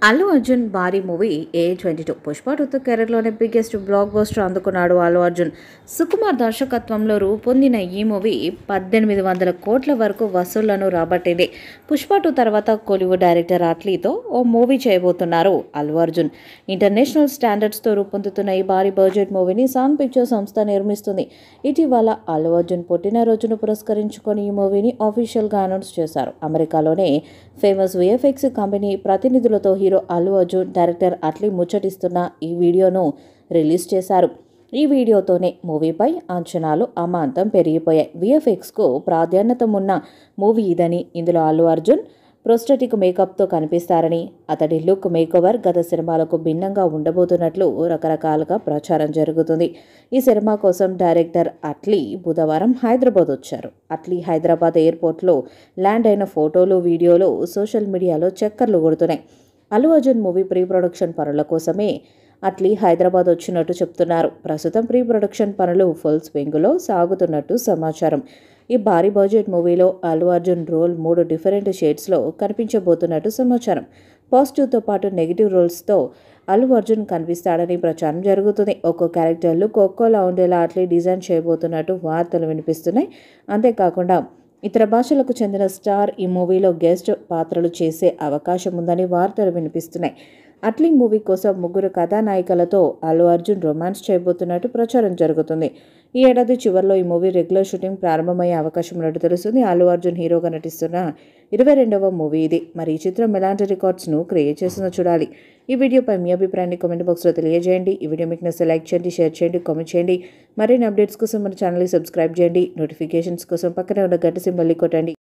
అల్లు అర్జున్ భారీ movie A22 Pushpa 2 కెరీర్లోనే biggest blockbuster అందుకున్నాడు అల్లు అర్జున్. సుకుమార్ దర్శకత్వంలో రూపొందిన ఈ మూవీ 1800 కోట్ల వరకు వసూళ్లను రాబట్టింది. పుష్ప 2 తర్వాత కోలీవుడ్ డైరెక్టర్ అట్లీతో ఓ మూవీ చేయబోతున్నారు అల్లు అర్జున్. ఇంటర్నేషనల్ స్టాండర్డ్స్తో రూపొందుతున్న ఈ భారీ బడ్జెట్ మూవీని సన్ పిక్చర్స్ సంస్థ నిర్మిస్తుంది. ఇటీవల అల్లు అర్జున్ పుట్టినరోజును పురస్కరించుకొని ఈ మూవీని ఆఫీషియల్గా అనౌన్స్ చేశారు. అమెరికాలోనే ఫేమస్ VFX కంపెనీ ప్రతినిధులతో హీరో అల్లు అర్జున్, డైరెక్టర్ అట్లీ ముచ్చటిస్తున్న ఈ వీడియోను రిలీజ్ చేశారు. ఈ వీడియోతోనే మూవీపై అంచనాలు అమాంతం పెరిగిపోయాయి. VFXకు ప్రాధాన్యత ఉన్న మూవీ ఇదని, ఇందులో అల్లు అర్జున్ ప్రోస్టెటిక్ మేకప్తో కనిపిస్తారని, అతడి లుక్ మేకోవర్ గత సినిమాలకు భిన్నంగా ఉండబోతున్నట్లు రకరకాలుగా ప్రచారం జరుగుతుంది. ఈ సినిమా కోసం డైరెక్టర్ అట్లీ బుధవారం హైదరాబాద్ వచ్చారు. అట్లీ హైదరాబాద్ ఎయిర్పోర్ట్లో ల్యాండ్ అయిన ఫోటోలు, వీడియోలు సోషల్ మీడియాలో చక్కర్లు కొడుతున్నాయి. Allu Arjun movie pre production పనుల కోసమే అట్లీ హైదరాబాద్ వచ్చినట్టు చెప్తున్నారు. ప్రస్తుతం ప్రీ ప్రొడక్షన్ పనులు ఫుల్ స్వింగ్లో సాగుతున్నట్టు సమాచారం. ఈ భారీ బడ్జెట్ మూవీలో అల్లు అర్జున్ రోల్ 3 డిఫరెంట్ షేడ్స్లో కనిపించబోతున్నట్టు సమాచారం. పాజిటివ్తో పాటు నెగిటివ్ రోల్స్తో అల్లు అర్జున్ కనిపిస్తాడని ప్రచారం జరుగుతుంది. ఒక్కో క్యారెక్టర్ లుక్ ఒక్కోలా ఉండేలా అట్లీ డిజైన్ చేయబోతున్నట్టు వార్తలు వినిపిస్తున్నాయి. అంతేకాకుండా ఇతర భాషలకు చెందిన స్టార్ ఈ మూవీలో గెస్ట్ పాత్రలు చేసే అవకాశం ఉందని వార్తలు వినిపిస్తున్నాయి. అట్లీ మూవీ కోసం 3 కథానాయికలతో అల్లు అర్జున్ రొమాన్స్ చేయబోతున్నట్టు ప్రచారం జరుగుతుంది. ఈ ఏడాది చివరిలో ఈ మూవీ రెగ్యులర్ షూటింగ్ ప్రారంభమయ్యే అవకాశం ఉన్నట్టు తెలుస్తుంది. అల్లు అర్జున్ హీరోగా నటిస్తున్న 22వ మూవీ ఇది. మరి ఈ చిత్రం ఎలాంటి రికార్డ్స్ను క్రియేట్ చేస్తుందో చూడాలి. ఈ వీడియోపై మీ అభిప్రాయాన్ని కామెంట్ బాక్స్లో తెలియజేయండి. ఈ వీడియో మీకు నచ్చితే లైక్ చేయండి, షేర్ చేయండి, కామెంట్ చేయండి. మరిన్ని అప్డేట్స్ కోసం మన ఛానల్ని సబ్స్క్రైబ్ చేయండి. నోటిఫికేషన్స్ కోసం పక్కనే ఉన్న గంట సింబల్ని కొట్టండి.